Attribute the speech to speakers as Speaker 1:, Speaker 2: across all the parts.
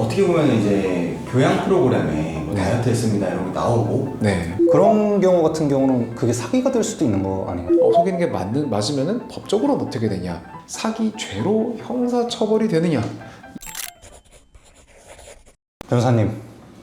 Speaker 1: 어떻게 보면 이제 교양 프로그램에 뭐 다이어트 했습니다 이런 게 나오고
Speaker 2: 네.
Speaker 3: 그런 경우 같은 경우는 그게 사기가 될 수도 있는 거 아닌가요?
Speaker 2: 속이는 게 맞으면은 법적으로는 어떻게 되냐? 사기죄로 형사처벌이 되느냐?
Speaker 3: 변호사님,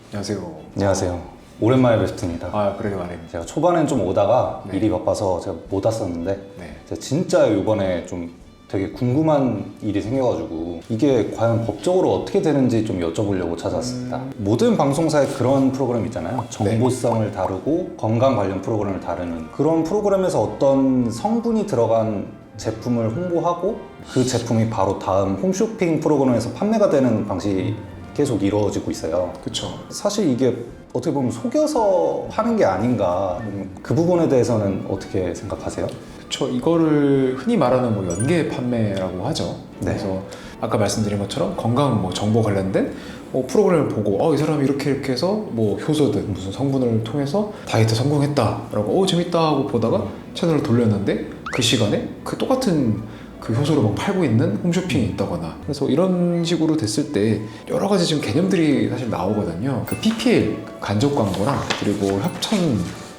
Speaker 2: 안녕하세요.
Speaker 3: 안녕하세요. 오랜만에 뵙습니다.
Speaker 2: 아, 그래요, 말입니다.
Speaker 3: 제가 초반엔 좀 오다가
Speaker 2: 네.
Speaker 3: 일이 바빠서 제가 못 왔었는데
Speaker 2: 네.
Speaker 3: 제가 진짜 이번에 좀 되게 궁금한 일이 생겨가지고 이게 과연 법적으로 어떻게 되는지 좀 여쭤보려고 찾아왔습니다. 모든 방송사에 그런 프로그램 있잖아요. 정보성을 다루고 건강 관련 프로그램을 다루는 그런 프로그램에서 어떤 성분이 들어간 제품을 홍보하고 그 제품이 바로 다음 홈쇼핑 프로그램에서 판매가 되는 방식이 계속 이루어지고 있어요.
Speaker 2: 그쵸.
Speaker 3: 사실 이게 어떻게 보면 속여서 하는 게 아닌가, 그 부분에 대해서는 어떻게 생각하세요?
Speaker 2: 그쵸. 이거를 흔히 말하는 뭐 연계 판매라고 하죠.
Speaker 3: 네.
Speaker 2: 그래서 아까 말씀드린 것처럼 건강 뭐 정보 관련된 프로그램을 보고 이 사람이 이렇게 해서 뭐 효소든 무슨 성분을 통해서 다이어트 성공했다라고 재밌다 하고 보다가 채널을 돌렸는데 그 시간에 그 똑같은 그 효소를 막 팔고 있는 홈쇼핑이 있다거나, 그래서 이런 식으로 됐을 때 여러 가지 지금 개념들이 사실 나오거든요. 그 PPL 간접 광고랑 그리고 협찬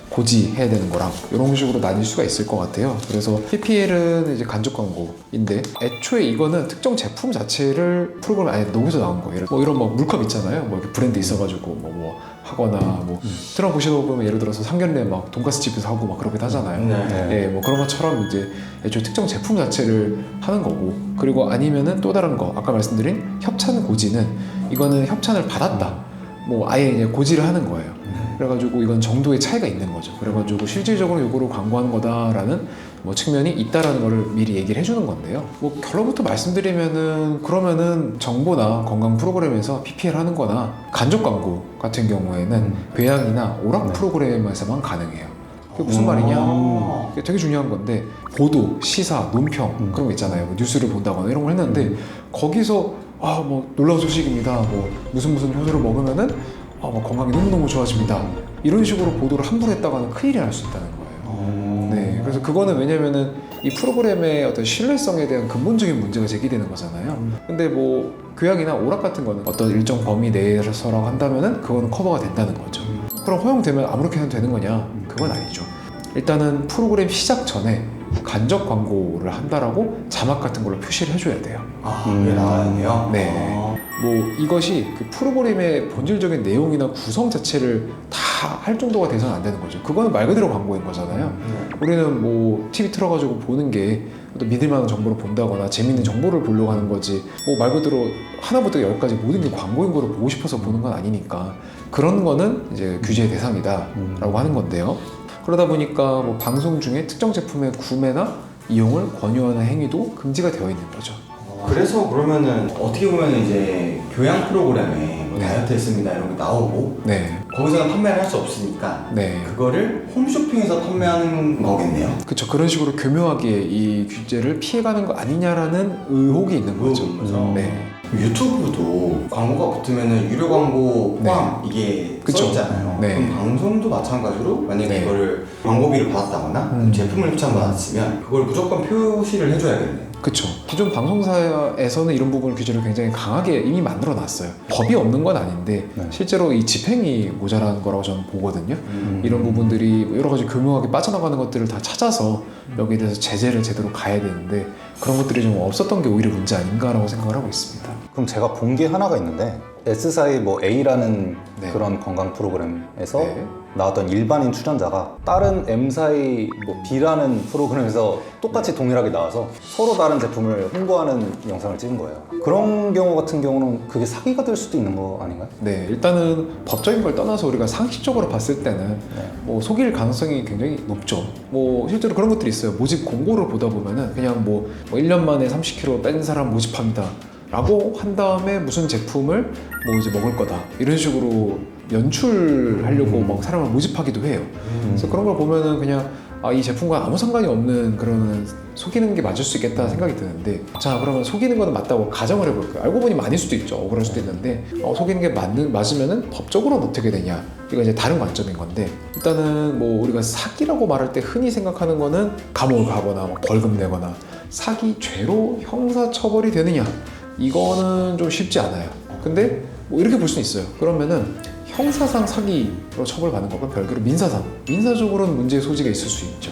Speaker 2: 고지 해야 되는 거랑 이런 식으로 나뉠 수가 있을 것 같아요. 그래서 PPL은 이제 간접 광고인데 애초에 이거는 특정 제품 자체를 프로그램 안에 녹여서 나온 거예요. 뭐 이런 막 물컵 있잖아요. 뭐 이렇게 브랜드 있어가지고 뭐 하거나 뭐 드라마 보시다 보면 예를 들어서 상견례 막 돈가스 집에서 하고 막 그러기도 하잖아요.
Speaker 1: 네.
Speaker 2: 뭐 그런 것처럼 이제 애초에 특정 제품 자체를 하는 거고, 그리고 아니면은 또 다른 거 아까 말씀드린 협찬 고지는 이거는 협찬을 받았다. 뭐 아예 이제 고지를 하는 거예요. 그래가지고 이건 정도의 차이가 있는 거죠. 그래가지고 실질적으로 이거를 광고하는 거다라는 뭐 측면이 있다라는 거를 미리 얘기를 해주는 건데요. 뭐 결론부터 말씀드리면은 그러면은 정보나 건강 프로그램에서 PPL 하는 거나 간접 광고 같은 경우에는 배양이나 오락 프로그램에서만 가능해요. 그게 무슨 말이냐? 그게 되게 중요한 건데 보도, 시사, 논평 그런 거 있잖아요. 뭐 뉴스를 본다거나 이런 걸 했는데 거기서 뭐 놀라운 소식입니다. 뭐 무슨 효소를 먹으면은 뭐 건강이 너무너무 좋아집니다. 이런 식으로 보도를 함부로 했다가는 큰일이 날 수 있다는 거예요. 네, 그래서 그거는 왜냐면은 이 프로그램의 어떤 신뢰성에 대한 근본적인 문제가 제기되는 거잖아요. 근데 뭐 교양이나 오락 같은 거는 어떤 일정 범위 내에서라고 한다면은 그거는 커버가 된다는 거죠. 그럼 허용되면 아무렇게 해도 되는 거냐? 그건 아니죠. 일단은 프로그램 시작 전에 간접 광고를 한다라고 자막 같은 걸로 표시를 해줘야 돼요.
Speaker 1: 그게 나와야 돼요?
Speaker 2: 네. 뭐 이것이 그 프로그램의 본질적인 내용이나 구성 자체를 다 할 정도가 돼서는 안 되는 거죠. 그거는 말 그대로 광고인 거잖아요. 우리는 뭐 TV 틀어가지고 보는 게 또 믿을 만한 정보를 본다거나 재밌는 정보를 보려고 하는 거지, 뭐 말 그대로 하나부터 열까지 모든 게 광고인 거를 보고 싶어서 보는 건 아니니까 그런 거는 이제 규제의 대상이다라고 하는 건데요. 그러다 보니까 뭐 방송 중에 특정 제품의 구매나 이용을 권유하는 행위도 금지가 되어 있는 거죠.
Speaker 1: 그래서 그러면은 어떻게 보면 이제 교양 프로그램에 뭐 다이어트 했습니다 이런 게 나오고
Speaker 2: 네.
Speaker 1: 거기서는 판매를 할 수 없으니까
Speaker 2: 네.
Speaker 1: 그거를 홈쇼핑에서 판매하는 거겠네요.
Speaker 2: 그렇죠. 그런 식으로 교묘하게 이 규제를 피해가는 거 아니냐라는 의혹이 있는 거죠. 네.
Speaker 1: 유튜브도 광고가 붙으면은 유료 광고 포함 이게
Speaker 2: 그쵸.
Speaker 1: 써있잖아요.
Speaker 2: 네.
Speaker 1: 그럼 방송도 마찬가지로 만약에
Speaker 2: 네.
Speaker 1: 이거를 광고비를 받았다거나 제품을 협찬받았으면 그걸 무조건 표시를 해줘야겠네요.
Speaker 2: 그렇죠. 기존 방송사에서는 이런 부분을 규제를 굉장히 강하게 이미 만들어 놨어요. 법이 없는 건 아닌데 실제로 이 집행이 모자란 거라고 저는 보거든요. 이런 부분들이 여러 가지 교묘하게 빠져나가는 것들을 다 찾아서 여기에 대해서 제재를 제대로 가야 되는데 그런 것들이 좀 없었던 게 오히려 문제 아닌가라고 생각을 하고 있습니다.
Speaker 3: 그럼 제가 본 게 하나가 있는데 S사의 뭐 A라는
Speaker 2: 네.
Speaker 3: 그런 건강 프로그램에서
Speaker 2: 네.
Speaker 3: 나왔던 일반인 출연자가 다른 M사의 뭐 B라는 프로그램에서 똑같이 동일하게 나와서 서로 다른 제품을 홍보하는 영상을 찍은 거예요. 그런 경우 같은 경우는 그게 사기가 될 수도 있는 거 아닌가요?
Speaker 2: 네, 일단은 법적인 걸 떠나서 우리가 상식적으로 봤을 때는 뭐 속일 가능성이 굉장히 높죠. 뭐 실제로 그런 것들이 있어요. 모집 공고를 보다 보면은 그냥 뭐 1년 만에 30kg 뺀 사람 모집합니다 라고 한 다음에 무슨 제품을 뭐 이제 먹을 거다 이런 식으로 연출하려고 막 사람을 모집하기도 해요. 그래서 그런 걸 보면은 그냥 이 제품과 아무 상관이 없는 그런 속이는 게 맞을 수 있겠다 생각이 드는데, 자 그러면 속이는 거는 맞다고 가정을 해볼까요? 알고 보니 아닐 수도 있죠. 그럴 수도 있는데 속이는 게 맞으면은 법적으로는 어떻게 되냐, 이거 이제 다른 관점인 건데, 일단은 뭐 우리가 사기라고 말할 때 흔히 생각하는 거는 감옥을 가거나 뭐 벌금 내거나 사기죄로 형사처벌이 되느냐, 이거는 좀 쉽지 않아요. 근데 뭐 이렇게 볼 수는 있어요. 그러면은 형사상 사기로 처벌받는 것과 별개로 민사적으로는 문제의 소지가 있을 수 있죠.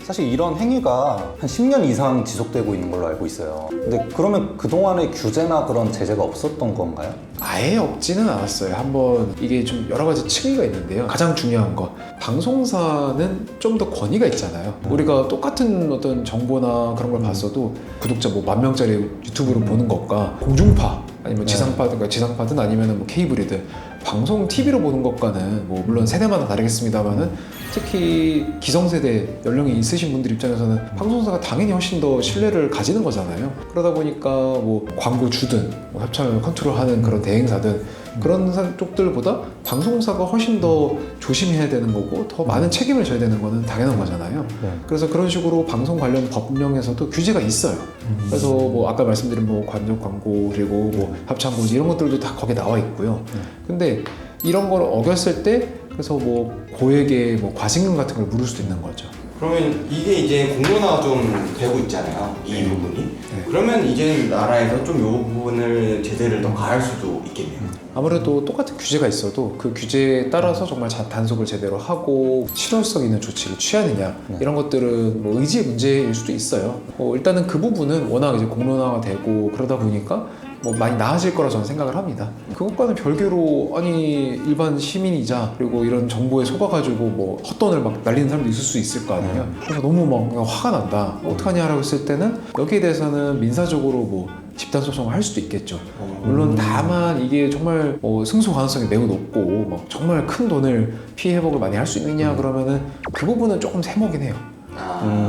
Speaker 3: 사실 이런 행위가 한 10년 이상 지속되고 있는 걸로 알고 있어요. 근데 그러면 그동안에 규제나 그런 제재가 없었던 건가요?
Speaker 2: 아예 없지는 않았어요. 한번 이게 좀 여러 가지 층위가 있는데요. 가장 중요한 거, 방송사는 좀 더 권위가 있잖아요. 우리가 똑같은 어떤 정보나 그런 걸 봤어도 구독자 뭐 10,000명짜리 유튜브를 보는 것과 공중파 아니면 지상파든 아니면 뭐 케이블이든 방송 TV로 보는 것과는 뭐 물론 세대마다 다르겠습니다만은 특히 기성세대 연령이 있으신 분들 입장에서는 방송사가 당연히 훨씬 더 신뢰를 가지는 거잖아요. 그러다 보니까 뭐 광고 주든 뭐 협찬을 컨트롤하는 그런 대행사든 그런 쪽들보다 방송사가 훨씬 더 조심해야 되는 거고 더 많은 책임을 져야 되는 거는 당연한 거잖아요. 그래서 그런 식으로 방송 관련 법령에서도 규제가 있어요. 그래서 뭐 아까 말씀드린 뭐 관적 광고 그리고 뭐 협찬 고지 이런 것들도 다 거기에 나와 있고요. 근데 이런 걸 어겼을 때 그래서 뭐 고액의 뭐 과징금 같은 걸 물을 수도 있는 거죠.
Speaker 1: 그러면 이게 이제 공론화가 좀 되고 있잖아요. 이 부분이. 그러면 이제 나라에서 좀 이 부분을 제재를 더 가할 수도 있겠네요.
Speaker 2: 아무래도 똑같은 규제가 있어도 그 규제에 따라서 정말 단속을 제대로 하고 실효성 있는 조치를 취하느냐 이런 것들은 뭐 의지의 문제일 수도 있어요. 일단은 그 부분은 워낙 이제 공론화가 되고 그러다 보니까 뭐 많이 나아질 거라 저는 생각을 합니다. 그것과는 별개로 아니 일반 시민이자 그리고 이런 정보에 속아가지고 뭐 헛돈을 막 날리는 사람도 있을 수 있을 거 아니에요. 그래서 너무 막 화가 난다. 어떡하냐라고 했을 때는 여기에 대해서는 민사적으로 뭐 집단 소송을 할 수도 있겠죠. 물론 다만 이게 정말 승소 가능성이 매우 높고 막 정말 큰 돈을 피해 회복을 많이 할 수 있느냐 그러면은 그 부분은 조금 세모긴 해요.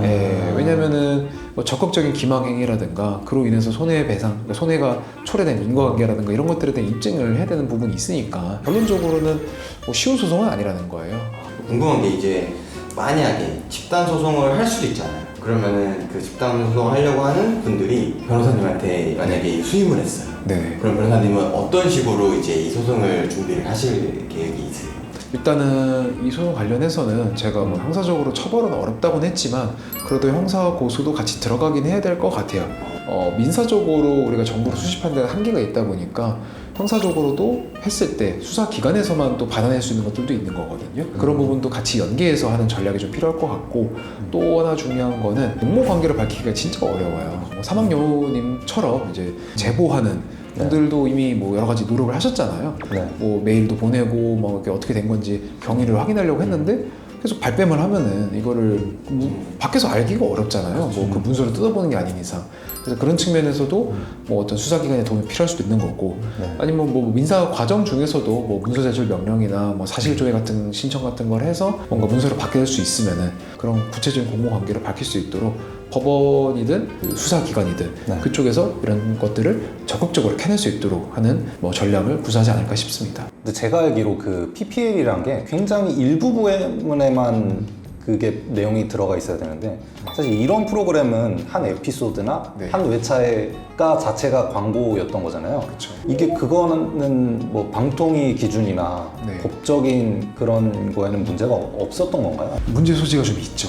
Speaker 2: 예, 왜냐면은 뭐 적극적인 기망행위라든가 그로 인해서 손해배상, 그러니까 손해가 초래된 인과관계라든가 이런 것들에 대한 입증을 해야 되는 부분이 있으니까 결론적으로는 뭐 쉬운 소송은 아니라는 거예요.
Speaker 1: 궁금한 게 이제 만약에 집단 소송을 할 수도 있잖아요. 그러면은 그 집단 소송을 하려고 하는 분들이 변호사님한테 만약에 수임을 했어요.
Speaker 2: 네.
Speaker 1: 그럼 변호사님은 어떤 식으로 이제 이 소송을 준비를 하실 계획이 있으세요?
Speaker 2: 일단은 이 소송 관련해서는 제가 뭐 형사적으로 처벌은 어렵다고는 했지만 그래도 형사 고소도 같이 들어가긴 해야 될 것 같아요. 민사적으로 우리가 정보를 수집하는 데는 한계가 있다 보니까 형사적으로도 했을 때 수사기관에서만 또 받아낼 수 있는 것들도 있는 거거든요. 그런 부분도 같이 연계해서 하는 전략이 좀 필요할 것 같고 또 하나 중요한 거는 음모 관계를 밝히기가 진짜 어려워요. 사망여우님처럼 이제 제보하는 분들도 이미 뭐 여러 가지 노력을 하셨잖아요. 뭐 메일도 보내고 뭐 이렇게 어떻게 된 건지 경위를 확인하려고 했는데 계속 발뺌을 하면은 이거를 밖에서 알기가 어렵잖아요. 뭐 그 문서를 뜯어보는 게 아닌 이상. 그래서 그런 측면에서도 뭐 어떤 수사기관의 도움이 필요할 수도 있는 거고, 아니면 뭐 민사 과정 중에서도 뭐 문서 제출 명령이나 뭐 사실조회 같은 신청 같은 걸 해서 뭔가 문서를 바뀔 수 있으면은 그런 구체적인 공모 관계를 밝힐 수 있도록 법원이든 그 수사기관이든 그쪽에서 이런 것들을 적극적으로 캐낼 수 있도록 하는 뭐 전략을 구사하지 않을까 싶습니다.
Speaker 3: 근데 제가 알기로 그 PPL이란 게 굉장히 일부 부분에만 그게 내용이 들어가 있어야 되는데 사실 이런 프로그램은 한 에피소드나 한 회차가 자체가 광고였던 거잖아요.
Speaker 2: 그렇죠.
Speaker 3: 이게 그거는 뭐 방통위 기준이나 법적인 그런 거에는 문제가 없었던 건가요?
Speaker 2: 문제 소지가 좀 있죠.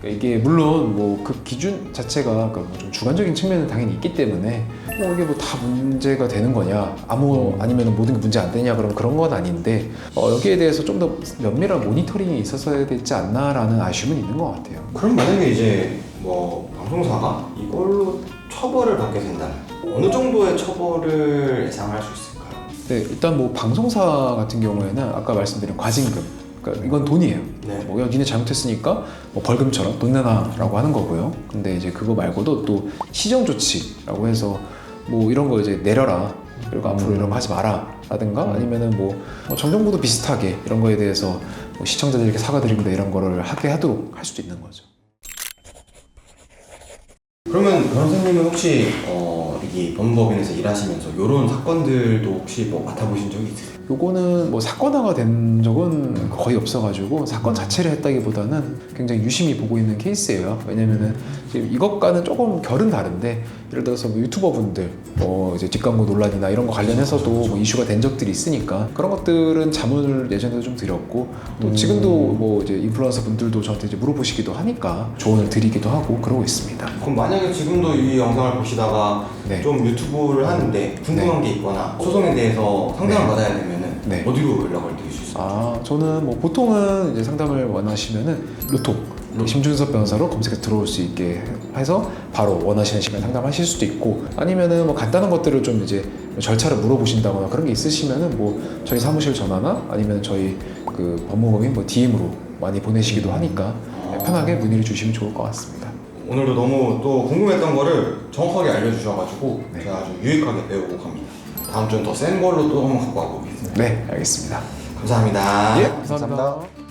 Speaker 2: 그러니까 이게 물론 뭐 그 기준 자체가 그러니까 좀 주관적인 측면은 당연히 있기 때문에 뭐 이게 뭐 다 문제가 되는 거냐 아니면 모든 게 문제 안 되냐 그런 건 아닌데 여기에 대해서 좀 더 면밀한 모니터링이 있었어야 되지 않나라는 아쉬움은 있는 것 같아요.
Speaker 1: 그럼 만약에 이제 뭐 방송사가 이걸로 처벌을 받게 된다면 어느 정도의 처벌을 예상할 수 있을까요?
Speaker 2: 네, 일단 뭐 방송사 같은 경우에는 아까 말씀드린 과징금, 그러니까 이건 돈이에요. 뭐 야, 니네 잘못했으니까 뭐 벌금처럼 돈 내놔라고 하는 거고요. 근데 이제 그거 말고도 또 시정 조치라고 해서 뭐 이런 거 이제 내려라, 그리고 앞으로 이런 거 하지 마라 라든가 아니면은 뭐 정정부도 비슷하게 이런 거에 대해서 뭐 시청자들에게 사과드립니다 이런 거를 하게 하도록 할 수도 있는 거죠.
Speaker 1: 그러면 변호사님은 혹시 여기 법무법인에서 일하시면서 이런 사건들도 혹시 뭐 맡아보신 적이 있으세요?
Speaker 2: 요거는 뭐 사건화가 된 적은 거의 없어가지고 사건 자체를 했다기보다는 굉장히 유심히 보고 있는 케이스예요. 왜냐면은 지금 이것과는 조금 결은 다른데 예를 들어서 뭐 유튜버분들 이제 뒷광고 논란이나 이런 거 관련해서도 뭐 이슈가 된 적들이 있으니까 그런 것들은 자문을 예전에도 좀 드렸고 또 지금도 뭐 이제 인플루언서 분들도 저한테 이제 물어보시기도 하니까 조언을 드리기도 하고 그러고 있습니다.
Speaker 1: 그럼 만약에 만약에 지금도 이 영상을 보시다가
Speaker 2: 네.
Speaker 1: 좀 유튜브를 하는데 궁금한 게 있거나 소송에 대해서 상담을
Speaker 2: 네.
Speaker 1: 받아야 되면은
Speaker 2: 네.
Speaker 1: 어디로 연락을 드릴 수 있어요?
Speaker 2: 아, 저는 뭐 보통은 이제 상담을 원하시면은 루톡 심준섭 변호사로 검색해 들어올 수 있게 해서 바로 원하시는 시간에 상담하실 수도 있고, 아니면은 뭐 간단한 것들을 좀 이제 절차를 물어보신다거나 그런 게 있으시면은 뭐 저희 사무실 전화나 아니면 저희 그 법무법인 뭐 DM으로 많이 보내시기도 하니까 편하게 문의를 주시면 좋을 것 같습니다.
Speaker 1: 오늘도 너무 또 궁금했던 거를 정확하게 알려주셔가지고
Speaker 2: 네.
Speaker 1: 제가 아주 유익하게 배우고 갑니다. 다음 주는 더 센 걸로 또 한번 갖고 와보겠습니다.
Speaker 2: 네, 알겠습니다.
Speaker 1: 감사합니다.
Speaker 2: 예, 감사합니다.